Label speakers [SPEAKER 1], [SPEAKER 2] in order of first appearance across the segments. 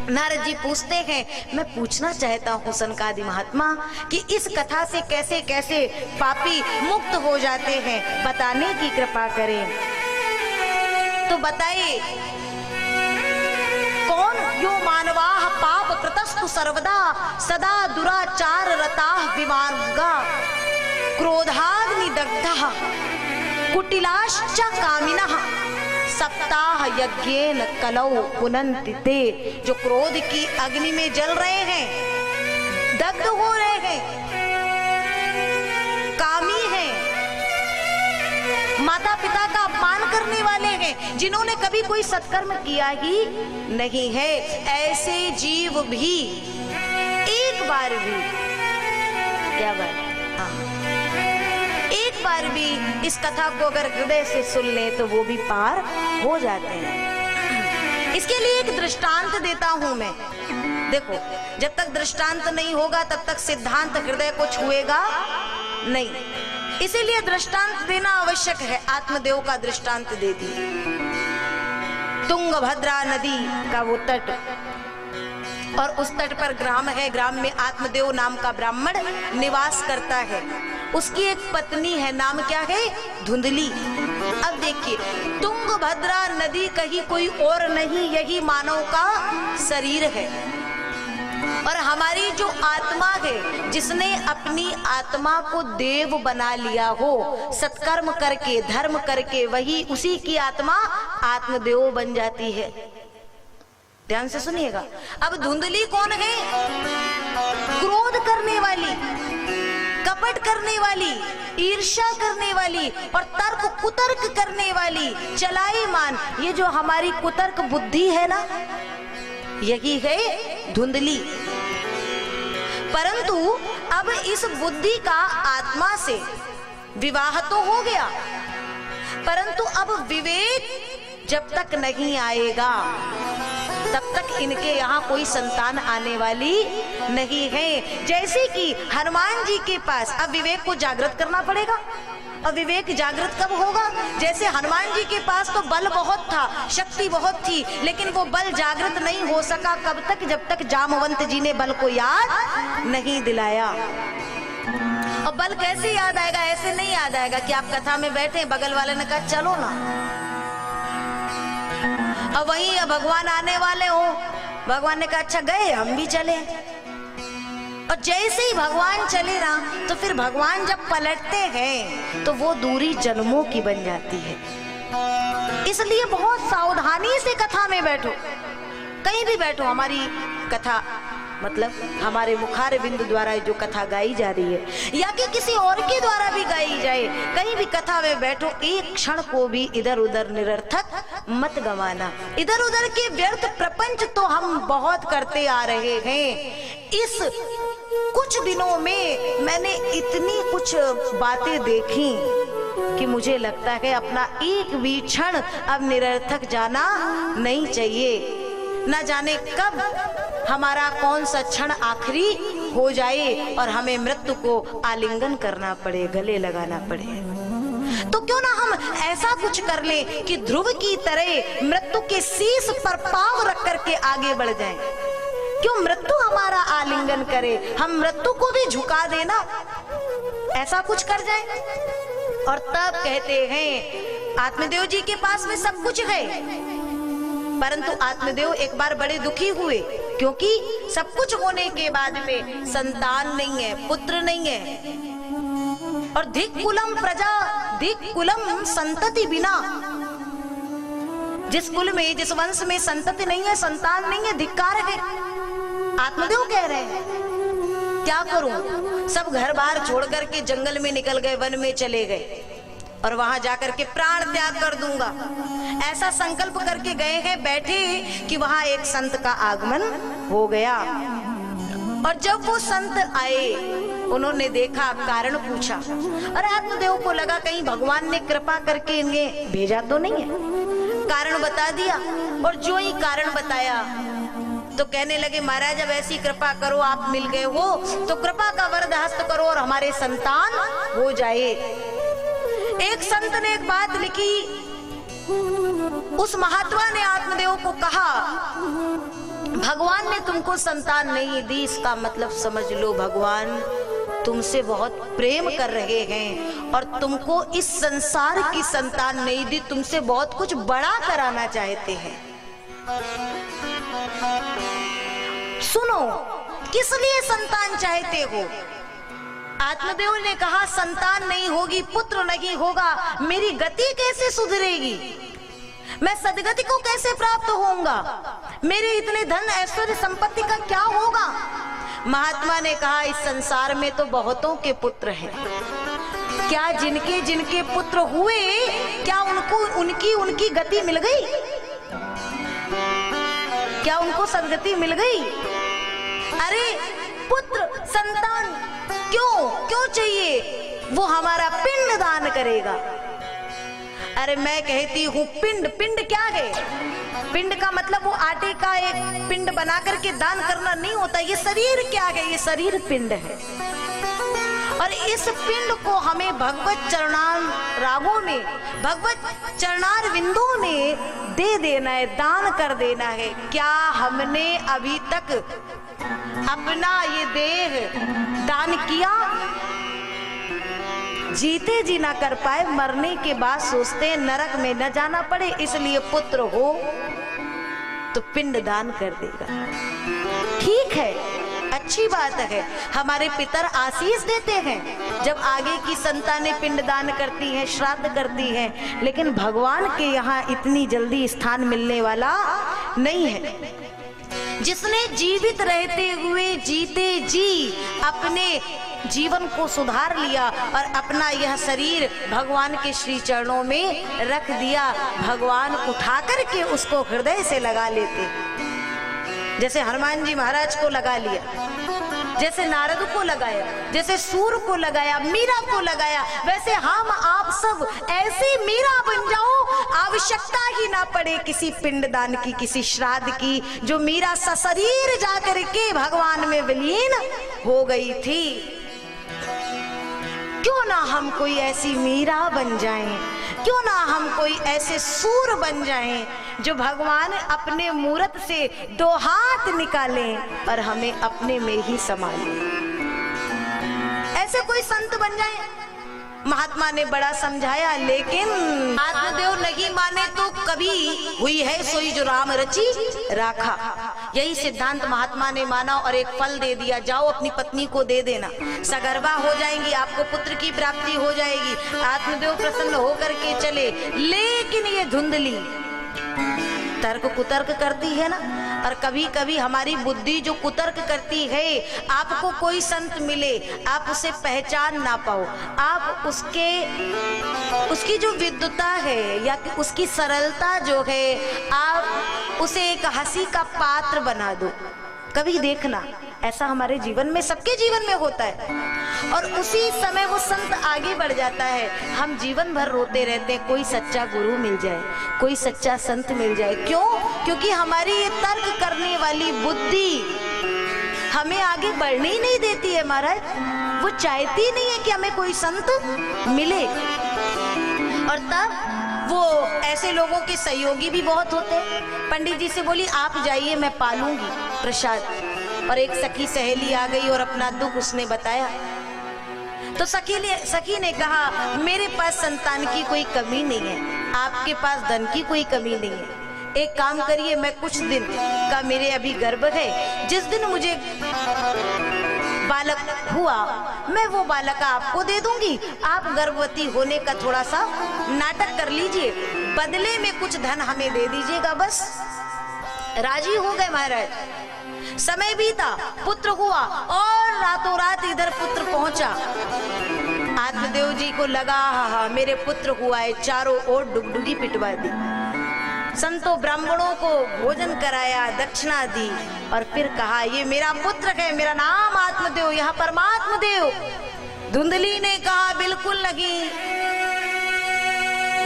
[SPEAKER 1] नारद जी पूछते हैं, मैं पूछना चाहता हूँ सनकादि महात्मा कि इस कथा से कैसे कैसे पापी मुक्त हो जाते हैं, बताने की कृपा करें। तो बताइए, कौन यो मानवाः पाप कृतस्तु सर्वदा सदा दुराचार रताः विमार्गा क्रोधाग्नि दग्धः कुटिलाश्च कामिनः सप्ताह यज्ञेन कलौ पुनन्ति ते। जो क्रोध की अग्नि में जल रहे हैं, दग्ध हो रहे हैं, कामी हैं, माता पिता का अपमान करने वाले हैं, जिन्होंने कभी कोई सत्कर्म किया ही नहीं है, ऐसे जीव भी एक बार भी, क्या बात, एक बार भी इस कथा को अगर हृदय से सुन ले तो वो भी पार हो जाते हैं। इसके लिए एक दृष्टांत देता हूं मैं। देखो, जब तक दृष्टांत नहीं होगा तब तक सिद्धांत हृदय को छुएगा नहीं, इसीलिए दृष्टांत देना आवश्यक है। आत्मदेव का दृष्टांत दे दी। तुंगभद्रा नदी का वो तट, और उस तट पर ग्राम है, ग्राम में आत्मदेव नाम का ब्राह्मण निवास करता है। उसकी एक पत्नी है, नाम क्या है? धुंधली। अब देखिए, तुंगभद्रा नदी कहीं कोई और नहीं, यही मानव का शरीर है। और हमारी जो आत्मा है, जिसने अपनी आत्मा को देव बना लिया हो सत्कर्म करके, धर्म करके, वही उसी की आत्मा आत्मदेव बन जाती है। ध्यान से सुनिएगा। अब धुंधली कौन है? क्रोध करने वाली, कपट करने वाली, ईर्ष्या करने वाली और तर्क कुतर्क करने वाली, चलाईमान। ये जो हमारी कुतर्क बुद्धि है ना, यही है धुंधली। परंतु अब इस बुद्धि का आत्मा से विवाह तो हो गया, परंतु अब विवेक जब तक नहीं आएगा तब तक इनके यहाँ कोई संतान आने वाली नहीं है। जैसे कि हनुमान जी के पास अब विवेक को जागृत करना पड़ेगा। और विवेक जागृत कब होगा? जैसे हनुमान जी के पास तो बल बहुत था, शक्ति बहुत थी, लेकिन वो बल जागृत नहीं हो सका। कब तक? जब तक जामवंत जी ने बल को याद नहीं दिलाया। और बल कैसे याद आएगा? ऐसे नहीं याद आएगा कि आप कथा में बैठे, बगल वाले ने कहा चलो ना, अब वही भगवान आने वाले हो, भगवान ने कहा अच्छा गए, हम भी चले। और जैसे ही भगवान चले ना, तो फिर भगवान जब पलटते हैं तो वो दूरी जन्मों की बन जाती है। इसलिए बहुत सावधानी से कथा में बैठो, कहीं भी बैठो। हमारी कथा मतलब हमारे मुखार बिंदु द्वारा जो कथा गाई जा रही है या कि किसी और के द्वारा भी गाई जाए, कहीं भी कथा में बैठो, एक क्षण को भी इधर उधर निरर्थक मत गंवाना। इधर उधर के व्यर्थ प्रपंच तो हम बहुत करते आ रहे हैं। इस कुछ दिनों में मैंने इतनी कुछ बातें देखी कि मुझे लगता है अपना एक भी क्षण अब निरर्थक जाना नहीं चाहिए। न जाने कब हमारा कौन सा क्षण आखिरी हो जाए और हमें मृत्यु को आलिंगन करना पड़े, गले लगाना पड़े। तो क्यों ना हम ऐसा कुछ कर ले कि ध्रुव की तरह मृत्यु के शीश पर पांव रख करके आगे बढ़ जाएं। क्यों मृत्यु हमारा आलिंगन करे, हम मृत्यु को भी झुका देना, ऐसा कुछ कर जाए। और तब कहते हैं आत्मदेव जी के पास में सब कुछ है, परंतु आत्मदेव एक बार बड़े दुखी हुए, क्योंकि सब कुछ होने के बाद में संतान नहीं है, पुत्र नहीं है। और धिक कुलम प्रजा, धिक कुलम संतति बिना, जिस कुल में, जिस वंश में संतति नहीं है, संतान नहीं है, धिक्कार है। आत्मदेव कह रहे हैं क्या करूं? सब घर बार छोड़ करके जंगल में निकल गए, वन में चले गए और वहां जाकर के प्राण त्याग कर दूंगा, ऐसा संकल्प करके गए हैं। बैठे कि वहां एक संत का आगमन हो गया। और जब वो संत आए, उन्होंने देखा, कारण पूछा, और आत्मदेव को लगा कहीं भगवान ने कृपा करके इन्हें भेजा तो नहीं है। कारण बता दिया, और जो ही कारण बताया तो कहने लगे महाराज अब ऐसी कृपा करो, आप मिल गए हो तो कृपा का वरद हस्त करो और हमारे संतान हो जाए। एक संत ने एक बात लिखी, उस महात्मा ने आत्मदेव को कहा भगवान ने तुमको संतान नहीं दी, इसका मतलब समझ लो भगवान तुमसे बहुत प्रेम कर रहे हैं और तुमको इस संसार की संतान नहीं दी, तुमसे बहुत कुछ बड़ा कराना चाहते हैं। सुनो, किस लिए संतान चाहते हो? आत्मदेव ने कहा संतान नहीं होगी, पुत्र नहीं होगा, मेरी गति कैसे सुधरेगी, मैं सदगति को कैसे प्राप्त होऊंगा, मेरे इतने धन ऐश्वर्य संपत्ति का क्या होगा? महात्मा ने कहा इस संसार में तो बहुतों के पुत्र हैं, क्या जिनके जिनके पुत्र हुए क्या उनको उनकी गति मिल गई? क्या उनको सदगति मिल गई? अरे पुत्र संतान क्यों चाहिए? वो हमारा पिंड दान करेगा। अरे मैं कहती हूँ पिंड क्या है? पिंड का मतलब वो आटे का एक पिंड बना करके दान करना नहीं होता। ये शरीर क्या है? ये शरीर पिंड है और इस पिंड को हमें भगवत चरणार रागों में, भगवत चरणार विंदों में दे देना है, दान कर देना है। क्या हमने अभी तक अपना ये देह दान किया? जीते जी ना कर पाए, मरने के बाद सोचते हैं नरक में न जाना पड़े, इसलिए पुत्र हो तो पिंड दान कर देगा। ठीक है, अच्छी बात है, हमारे पितर आशीष देते हैं जब आगे की संतानें पिंड दान करती हैं, श्राद्ध करती हैं, लेकिन भगवान के यहाँ इतनी जल्दी स्थान मिलने वाला नहीं है। जिसने जीवित रहते हुए जीते जी अपने जीवन को सुधार लिया और अपना यह शरीर भगवान के श्री चरणों में रख दिया, भगवान उठा करके उसको हृदय से लगा लेते। जैसे हनुमान जी महाराज को लगा लिया, जैसे नारद को लगाया, जैसे सूर को लगाया, मीरा को लगाया, वैसे हम आप सब ऐसे मीरा बन जाओ, आवश्यकता ही ना पड़े किसी पिंडदान की, किसी श्राद्ध की। जो मीरा सशरीर जाकर के भगवान में विलीन हो गई थी, क्यों ना हम कोई ऐसी मीरा बन जाएं, क्यों ना हम कोई ऐसे सूर बन जाएं जो भगवान अपने मूरत से दो हाथ निकालें और हमें अपने में ही समा लें। ऐसे कोई संत बन जाएं। महात्मा ने बड़ा समझाया, लेकिन आत्मदेव नहीं माने तो कभी हुई है सोई जो राम रची राखा। यही सिद्धांत महात्मा ने माना और एक फल दे दिया, जाओ अपनी पत्नी को दे देना, सगर्भा हो जाएंगी, आपको पुत्र की प्राप्ति हो जाएगी। आत्मदेव प्रसन्न होकर के चले, लेकिन ये धुंधली तर्क कुतर्क करती है ना, और कभी कभी हमारी बुद्धि जो कुतर्क करती है, आपको कोई संत मिले, आप उसे पहचान ना पाओ, आप उसकी जो विद्वता है या उसकी सरलता जो है, आप उसे एक हंसी का पात्र बना दो। कभी देखना, ऐसा हमारे जीवन में, सबके जीवन में होता है, और उसी समय वो संत आगे बढ़ जाता है। हम जीवन भर रोते रहते हैं, कोई सच्चा गुरु मिल जाए, कोई सच्चा संत मिल जाए। क्यों? क्योंकि हमारी ये तर्क करने वाली बुद्धि हमें आगे बढ़ने ही नहीं देती है महाराज। वो चाहती नहीं है कि हमें कोई संत मिले, और तब वो ऐसे लोगों के सहयोगी भी बहुत होते हैं। पंडित जी से बोली आप जाइए, मैं पालूंगी प्रसाद। और एक सखी सहेली आ गई और अपना दुख उसने बताया, तो सखी ने कहा मेरे पास संतान की कोई कमी नहीं है, आपके पास धन की कोई कमी नहीं है, एक काम करिए, मैं कुछ दिन का, मेरे अभी गर्भ है, जिस दिन मुझे बालक हुआ मैं वो बालक आपको दे दूंगी, आप गर्भवती होने का थोड़ा सा नाटक कर लीजिए, बदले में कुछ धन हमें दे दीजिएगा। बस राजी हो गए महाराज। समय बीता, पुत्र हुआ और रातों रात इधर पुत्र पहुंचा। आत्मदेव जी को लगा हा मेरे पुत्र हुआ है, चारों ओर डुगडुगी पिटवा दी, संतों ब्राह्मणों को भोजन कराया, दक्षिणा दी, और फिर कहा ये मेरा पुत्र है, मेरा नाम आत्मदेव, यहाँ परमात्म देव। धुंधली ने कहा बिल्कुल नहीं,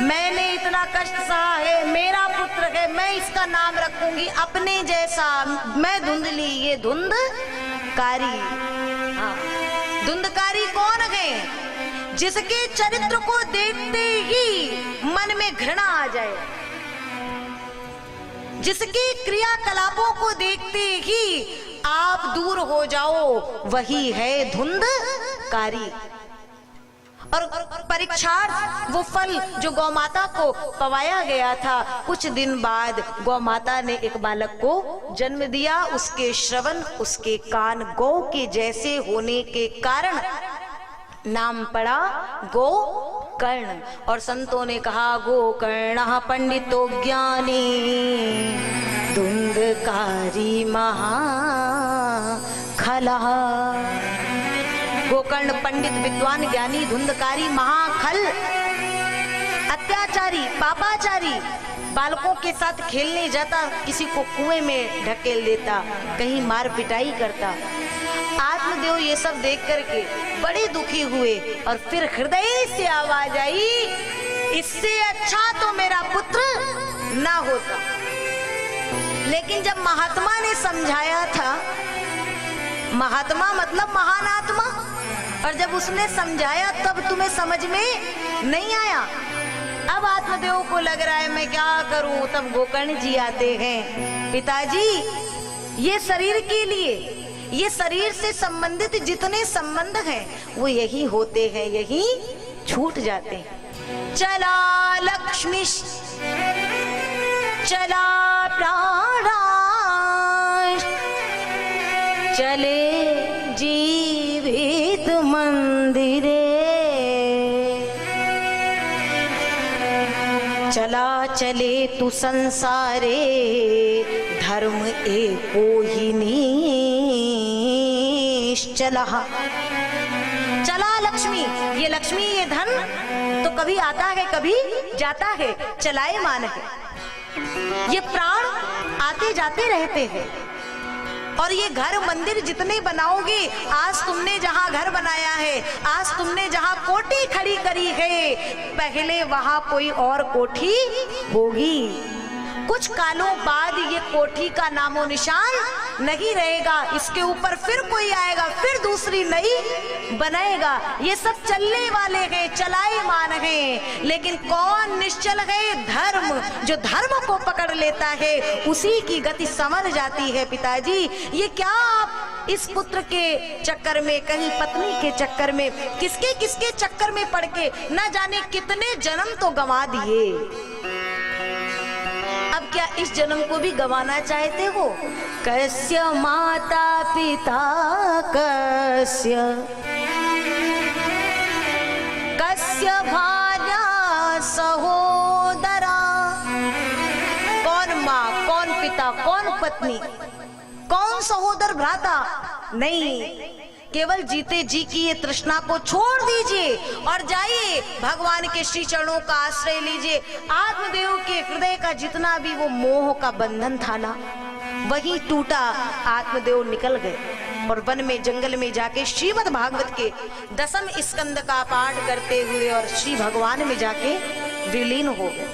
[SPEAKER 1] मैंने इतना कष्ट सहा है, मेरा पुत्र है, मैं इसका नाम रखूंगी अपने जैसा, मैं धुंधली, ये धुंधकारी। हाँ, धुंधकारी कौन है? जिसके चरित्र को देखते ही मन में घृणा आ जाए। जिसके क्रियाकलापों को देखते ही आप दूर हो जाओ, वही है धुंधकारी। और परीक्षार्थ वो फल जो गौ माता को पवाया गया था, कुछ दिन बाद गौ माता ने एक बालक को जन्म दिया। उसके श्रवण, उसके कान गौ के जैसे होने के कारण नाम पड़ा गोकर्ण। और संतों ने कहा गोकर्ण पंडितो ज्ञानी धुंधकारी महाखला। गोकर्ण पंडित विद्वान ज्ञानी धुंधकारी महाखल, अत्याचारी पापाचारी, बालकों के साथ खेलने जाता, किसी को कुएं में ढकेल देता, कहीं मार पिटाई करता। आत्मदेव ये सब देख करके बड़े दुखी हुए और फिर हृदय से आवाज आई, इससे अच्छा तो मेरा पुत्र ना होता। लेकिन जब महात्मा ने समझाया था, महात्मा मतलब महान आत्मा, और जब उसने समझाया तब तुम्हें समझ में नहीं आया। अब आत्मदेव को लग रहा है मैं क्या करूं। तब गोकर्ण जी आते हैं, पिताजी ये शरीर के लिए, ये शरीर से संबंधित जितने संबंध हैं वो यही होते हैं, यही छूट जाते हैं। चला लक्ष्मी चला प्राणा, चले जीवित मंदिरे, चला चले तू संसारे, धर्म एको ही निश्चला। चला लक्ष्मी, ये लक्ष्मी ये धन तो कभी आता है कभी जाता है, चलायमान है। ये प्राण आते जाते रहते हैं। और ये घर मंदिर जितने बनाओगे, आज तुमने जहां घर बनाया है, आज तुमने जहां कोठी खड़ी करी है, पहले वहां कोई और कोठी होगी। कुछ कालों बाद ये कोठी का नामो निशान नहीं रहेगा, इसके ऊपर फिर कोई आएगा, फिर दूसरी नई बनाएगा। ये सब चलने वाले हैं, चलायमान हैं। लेकिन कौन निश्चल है? धर्म। जो धर्म को पकड़ लेता है उसी की गति संवर जाती है। पिताजी ये क्या आप इस पुत्र के चक्कर में, कहीं पत्नी के चक्कर में, किसके किसके चक्कर में पड़ के न जाने कितने जन्म तो गंवा दिए। अब क्या इस जन्म को भी गंवाना चाहते हो? कस्य माता पिता कस्य, कस्य भार्या सहोदरा। कौन माँ, कौन पिता, कौन पत्नी, कौन सहोदर भ्राता? नहीं, केवल जीते जी की ये तृष्णा को छोड़ दीजिए और जाइए भगवान के श्री चरणों का आश्रय लीजिए। आत्मदेव के हृदय का जितना भी वो मोह का बंधन था ना, वही टूटा। आत्मदेव निकल गए और वन में जंगल में जाके श्रीमद् भागवत के 10वें स्कंद का पाठ करते हुए और श्री भगवान में जाके विलीन हो गए।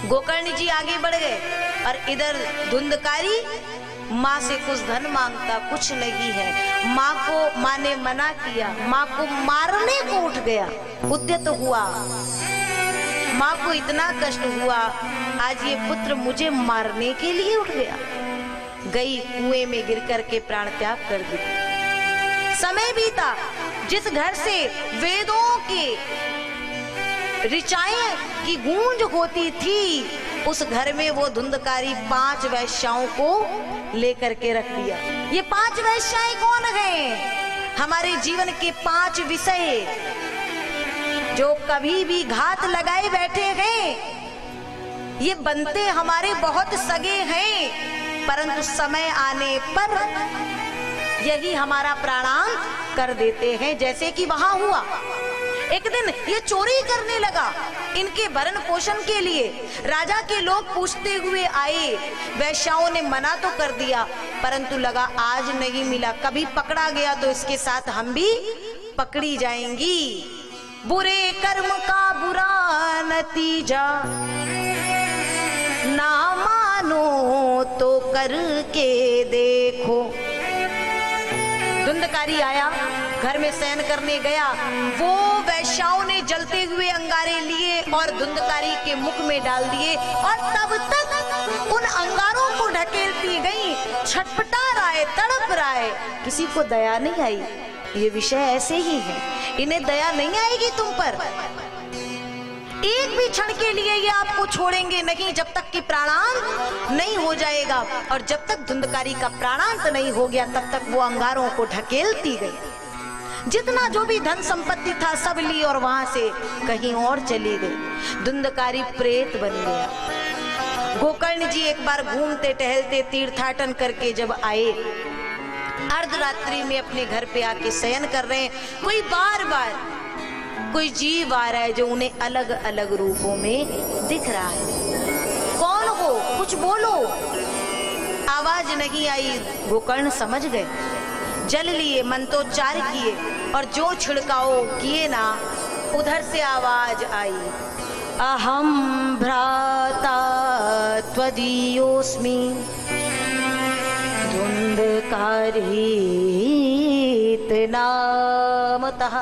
[SPEAKER 1] गोकर्ण जी आगे बढ़ गए और इधर धुंधकारी माँ से कुछ धन मांगता, कुछ नहीं है। माँ को, माँ ने मना किया, माँ को मारने को उठ गया, उद्यत हुआ। माँ को इतना कष्ट हुआ, आज ये पुत्र मुझे मारने के लिए उठ गया। गई कुएं में गिर करके प्राण त्याग कर दिया। समय बीता, जिस घर से वेदों की ऋचाएं की गूंज होती थी, उस घर में वो धुंधकारी 5 वैश्याओं को लेकर के रख दिया। ये 5 वैश्याएं कौन हैं? हमारे जीवन के 5 विषय जो कभी भी घात लगाए बैठे हैं। ये बनते हमारे बहुत सगे हैं, परंतु समय आने पर यही हमारा प्राणांत कर देते हैं। जैसे कि वहां हुआ, एक दिन ये चोरी करने लगा। इनके भरण पोषण के लिए राजा के लोग पूछते हुए आए। वैश्याओं ने मना तो कर दिया, परंतु लगा आज नहीं मिला, कभी पकड़ा गया तो इसके साथ हम भी पकड़ी जाएंगी। बुरे कर्म का बुरा नतीजा ना मानो तो करके देखो। धुंधकारी आया, घर में शयन करने गया, वो वैश्याओं ने जलते हुए अंगारे लिए और धुंधकारी के मुख में डाल दिए और तब तक उन अंगारों को ढकेलती गई। छटपटा रहा है, तड़प रहा है, किसी को दया नहीं आई। ये विषय ऐसे ही है, इन्हें दया नहीं आएगी तुम पर। एक भी क्षण के लिए ये आपको छोड़ेंगे नहीं जब तक कि प्राणांत नहीं हो जाएगा। और जब तक धुंधकारी का प्राणांत नहीं हो गया तब तक वो अंगारों को ढकेलती गई। जितना जो भी धन संपत्ति था सब ली और वहां से कहीं और चली गई। धुंधकारी प्रेत बन गया। गोकर्ण जी एक बार घूमते टहलते तीर्थाटन करके जब आए, अर्धरात्रि में अपने घर पे आके शयन कर रहे हैं, कोई बार बार कोई जीव आ रहा है जो उन्हें अलग अलग रूपों में दिख रहा है। कौन हो, कुछ बोलो। आवाज नहीं आई। गोकर्ण समझ गए, जल लिए, मंत्रोच्चार किए और जो छिड़काओ किए ना, उधर से आवाज आई, अहम भ्राता त्वदीयोस्मि धुंधकारी नामतः।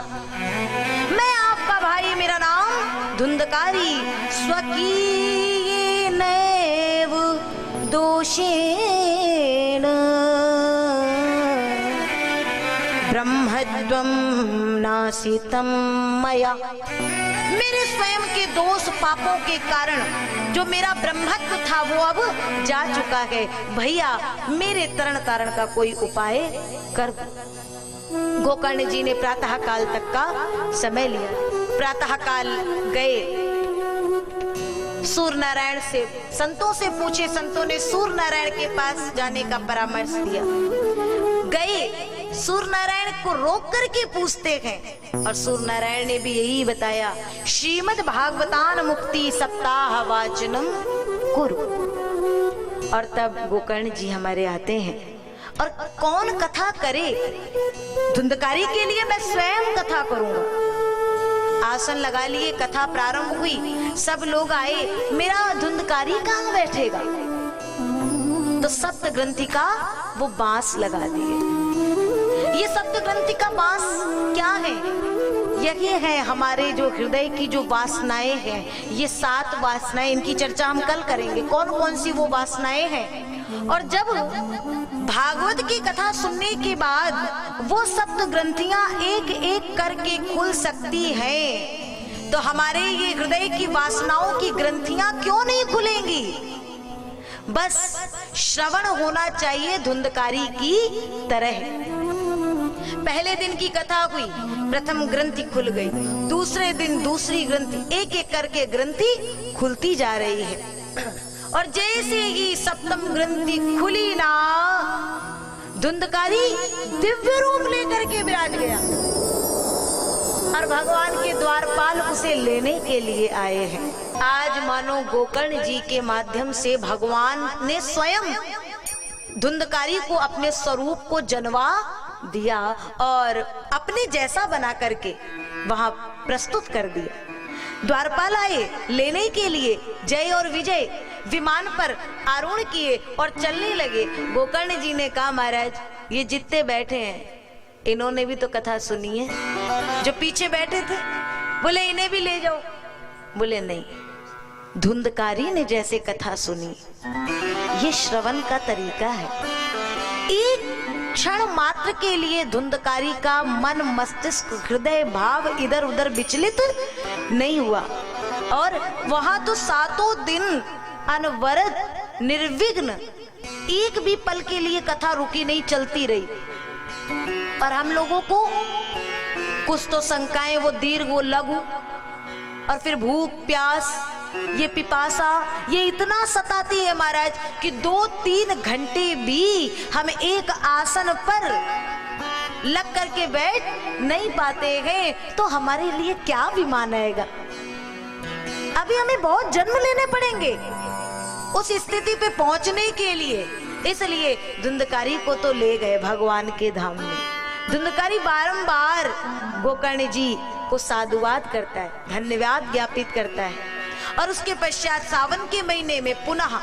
[SPEAKER 1] मैं आपका भाई, मेरा नाम धुंधकारी, स्वकीयेनैव दोषेण ब्रह्मत्वं नासितं मया। मेरे स्वयं के दोष पापों के कारण जो मेरा ब्रह्मत्व था वो अब जा चुका है। भैया मेरे तरण तारण का कोई उपाय कर। गोकर्ण जी ने प्रातः काल तक का समय लिया। प्रातः काल गए, सूर्य नारायण से संतों से पूछे, संतों ने सूर्य नारायण के पास जाने का परामर्श दिया। गए, सूर्य नारायण को रोक करके पूछते हैं और सूर्य नारायण ने भी यही बताया, श्रीमद् भागवतान मुक्ति सप्ताह वाचनम कुरु। और तब गोकर्ण जी हमारे आते हैं और कौन कथा करे? धुंधकारी के लिए मैं स्वयं कथा करूंगा। आसन लगा लिए, कथा प्रारंभ हुई, सब लोग आए, मेरा धुंधकारी कहाँ बैठेगा? तो सप्त ग्रंथि का वो बांस लगा दिए। ये सप्त ग्रंथि का बांस क्या है? यही है हमारे जो हृदय की जो वासनाएं हैं, ये 7 वासनाएं, इनकी चर्चा हम कल करेंगे, कौन कौन सी वो वासनाएं हैं। और जब भागवत की कथा सुनने के बाद वो सप्त ग्रंथियां एक एक करके खुल सकती हैं, तो हमारे ये हृदय की वासनाओं की ग्रंथियां क्यों नहीं खुलेंगी? बस श्रवण होना चाहिए धुंधकारी की तरह। पहले दिन की कथा हुई, प्रथम ग्रंथि खुल गई, दूसरे दिन दूसरी ग्रंथि, एक एक करके ग्रंथि खुलती जा रही है। और जैसे ही सप्तम ग्रंथि खुली ना, धुंधकारी दिव्य रूप लेकर के विराज गया और भगवान के द्वारपाल उसे लेने के लिए आए हैं। आज मानो गोकर्ण जी के माध्यम से भगवान ने स्वयं धुंधकारी को अपने स्वरूप को जन्मा दिया और अपने जैसा बना करके वहां प्रस्तुत कर दिया। द्वारपाल आए लेने के लिए, जय और विजय विमान पर आरूढ़ किए और चलने लगे। गोकर्ण जी ने कहा, महाराज ये जितने बैठे हैं इन्होंने भी तो कथा सुनी है। जो पीछे बैठे थे बोले इन्हें भी ले जाओ। बोले नहीं, धुंधकारी ने जैसे कथा सुनी, ये श्रवण का तरीका है। एक क्षण मात्र के लिए धुंधकारी का मन, मस्तिष्क, हृदय भाव इधर उधर विचलित नहीं हुआ और वहां तो 7 दिन अनवरत निर्विघ्न एक भी पल के लिए कथा रुकी नहीं, चलती रही। और हम लोगों को कुछ तो शंकाएं, वो दीर्घ, वो लघु, और फिर भूख प्यास, ये पिपासा, ये इतना सताती है महाराज कि 2-3 घंटे भी हम एक आसन पर लग करके बैठ नहीं पाते हैं। तो हमारे लिए क्या विमान आएगा? अभी हमें बहुत जन्म लेने पड़ेंगे उस स्थिति पे पहुंचने के लिए। इसलिए धुंधकारी को तो ले गए भगवान के धाम में। धुंधकारी बारंबार गोकर्ण जी को साधुवाद करता है, धन्यवाद ज्ञापित करता है। और उसके पश्चात सावन के महीने में पुनः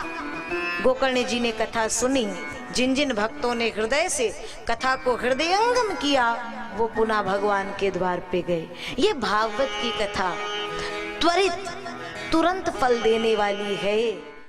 [SPEAKER 1] गोकर्ण जी ने कथा सुनी। जिन जिन भक्तों ने हृदय से कथा को हृदयंगम किया वो पुनः भगवान के द्वार पे गए। ये भागवत की कथा त्वरित तुरंत फल देने वाली है।